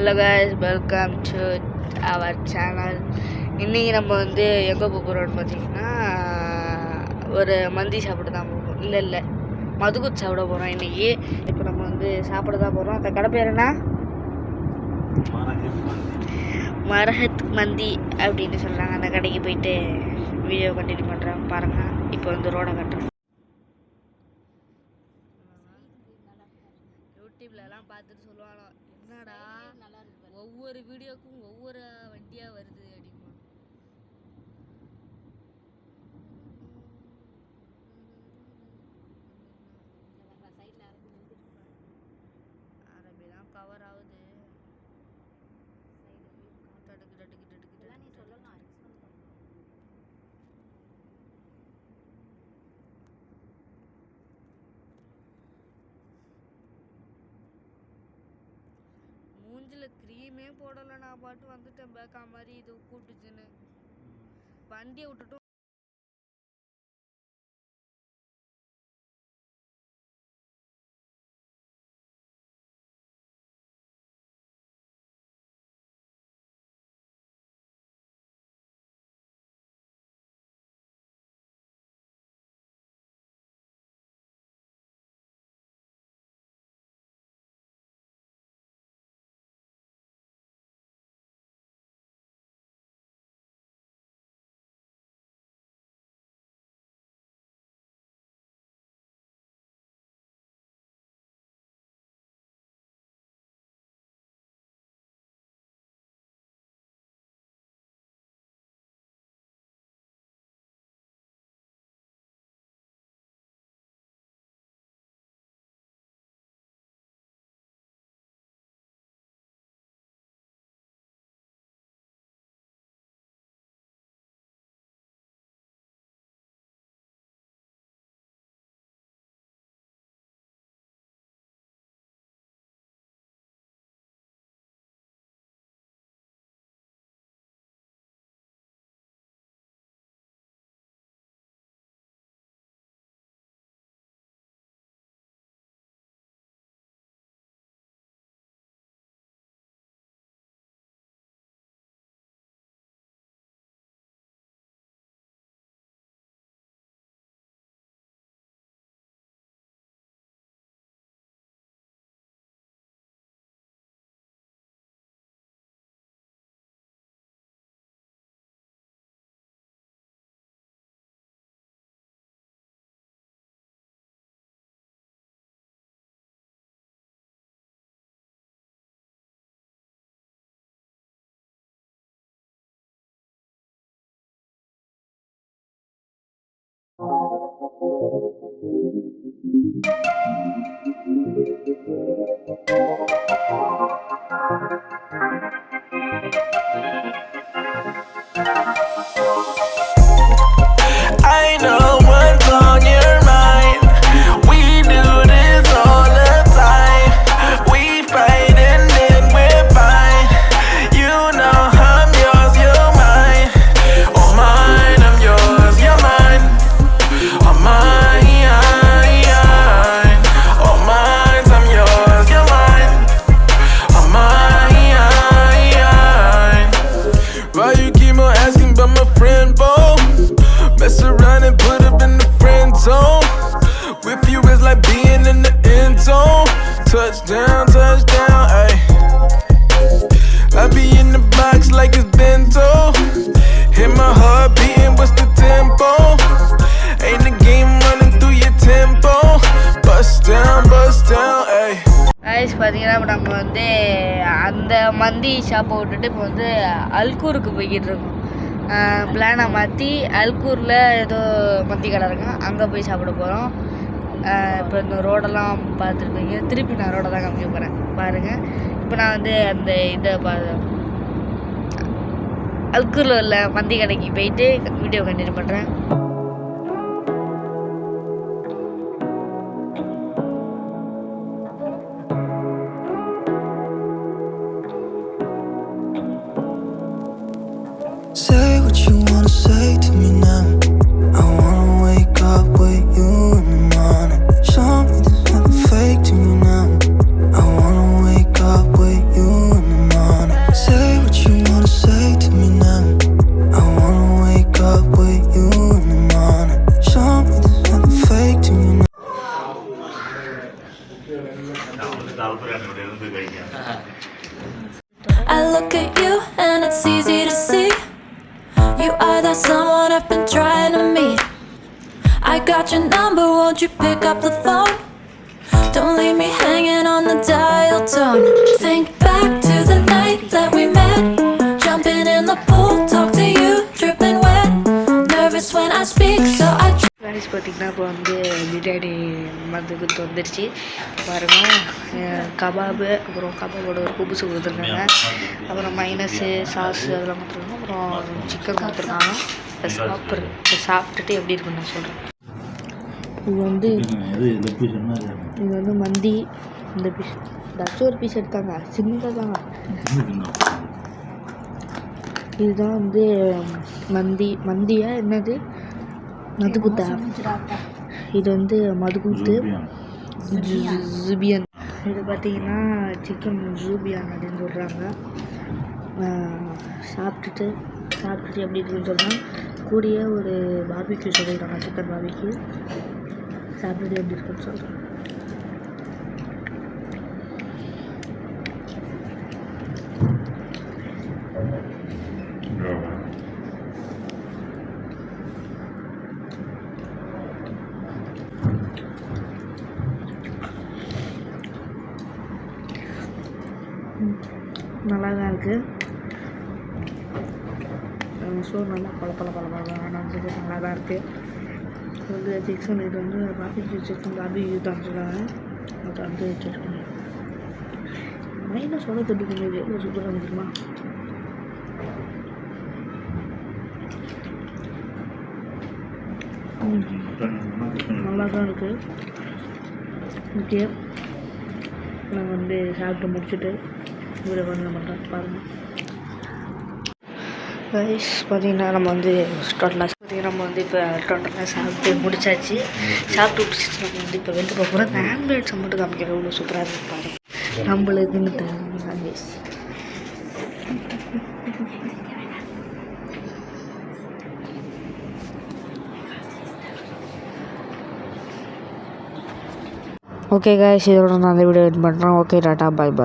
Hello guys, welcome to our channel. இன்றைக்கி நம்ம வந்து எங்கே போகிறோம்னு பார்த்தீங்கன்னா ஒரு மந்தி சாப்பிட தான் போகிறோம். இல்லை மதுகுத் சாப்பிட போகிறோம் இன்றைக்கி. இப்போ நம்ம வந்து சாப்பிட தான் போகிறோம். அந்த கடை பேர் என்ன? மரஹத் மந்தி அப்படின்னு சொல்கிறாங்க. அந்த கடைக்கு போயிட்டு வீடியோ கண்டினியூ பண்ணுறேன் பாருங்கள். இப்போ வந்து ரோடை கட்டுறேன். யூடியூப்லலாம் பார்த்துட்டு சொல்லுவாங்க, என்னடா ஒவ்வொரு வீடியோக்கும் ஒவ்வொரு வண்டியாக வருது அப்படிமா. அரபிலாம் கவர் ஆகுது. மூஞ்சில் க்ரீமே போடலை, நான் பாட்டு வந்துட்டேன் பேக்கா மாதிரி. இது கூப்பிட்டுச்சுன்னு வண்டியை விட்டுட்டும் I know what's on your mind. We do this all the time. We fight and then we're fine. You know I'm yours, you're mine. Oh mine, I'm yours, you're mine. Oh mine, oh mine, I'm yours, you're mine. Oh mine. Why you keep on asking about my friend, boy? Mess around and put up in the friend zone. With you is like being in the end zone. Touchdown, ayy. I be in the box like it's bento. Hit my heart beating, what's the tempo? Ain't the game running through your tempo. Bust down, ayy. ஐஸ் பார்த்தீங்கன்னா இப்போ நம்ம வந்து அந்த மந்தி ஷாப்பை விட்டுட்டு இப்போ வந்து அல்கூருக்கு போய்கிட்டு இருக்கோம். பிளானை மாற்றி அல்கூரில் ஏதோ மந்தி கடை இருக்கும், அங்கே போய் சாப்பிட போகிறோம். இப்போ இந்த ரோடெல்லாம் பார்த்துருப்பீங்க. திருப்பி நான் ரோடை தான் காமிக்க போகிறேன் பாருங்கள். இப்போ நான் வந்து அந்த இதை அல்கூரில் உள்ள மந்தி கடைக்கு போயிட்டு வீடியோ கண்டினியூ பண்ணுறேன். Say what you wanna say to me now. I wanna wake up with you in the morning. Show me there's nothing fake to me now. I wanna wake up with you in the morning. I look at you and it's easy to see you are that someone I've been trying to meet. I got your number, won't you pick up the phone? Don't leave me hanging on the dial tone. Think back to the night that we met, jumping in the pool, talk to you, dripping wet, nervous when I speak, so I rice பார்த்திங்கன்னா இப்போ வந்து பிரியாணி மதுக்கு வந்துடுச்சு பாருங்கள். Kebab, அப்புறம் கபாபோட ஒரு குபுசு கொடுத்துருக்காங்க, அப்புறம் minus sauce அதெல்லாம் கொடுத்துருக்காங்க, அப்புறம் சிக்கன் கொடுத்துருக்காங்க. இப்போ சாப்பிட்டுட்டு எப்படி இருக்குன்னு நான் சொல்கிறேன். இது வந்து மந்தி. இந்த பீஸ் ஏதாச்சும் ஒரு பீஸ் எடுத்தாங்க, சின்னதாக தாங்க. இதுதான் வந்து மந்தியா என்னது மதுகுத்தா. இது வந்து மதுகுத்து ஜூபியன். இது பார்த்திங்கன்னா சிக்கன் ஜூபியான் அப்படின்னு சொல்கிறாங்க. சாப்பிட்டுட்டு எப்படி இருக்குன்னு சொல்கிறேன். கூடிய ஒரு பார்பிக்யூ சொல்லிடுறாங்க, சிக்கன் பார்பிக்யூ. சாப்பிட்டுட்டு எப்படி இருக்குன்னு சொல்கிறேன். நல்லா தான் இருக்குது. ஸோ நல்லா நல்லா தான் இருக்குது. இது வந்து சிக்கன், இது வந்து பார்பிக்யூ சிக்கன், பார்பிக்யூ தான் சொல்லுவாங்க. அதை வந்து வச்சுருக்கோம். மைனஸ் சொல்ல தொட்டுக்கணும். இது எவ்வளோ சூப்பராக வந்துருமா. நல்லா தான் இருக்குது. ஓகே, நான் வந்து சாப்பிட்டு முடிச்சுட்டு வீடியோ பண்ண மாட்டேன் பாருங்கள். ரைஸ் பார்த்திங்கன்னா நம்ம வந்து இப்போ டோட்டலாக சாப்பிட்டு முடிச்சாச்சு. சாப்பிட்டு முடிச்சுட்டு நம்ம வந்து இப்போ வெளில போக போகிறோம். அந்த ஆம்புலன்ஸை மட்டும் காமிக்கிறோம், இவ்வளோ சூப்பராக இருக்கு பாருங்கள். நம்மளுக்குன்னு தரேன் ஆம்புலன்ஸ். ஓகே காய்ஸ், இதோட நான் அந்த வீடியோ எட் பண்ணுறேன். ஓகே, டாட்டா, பாய் பாய்.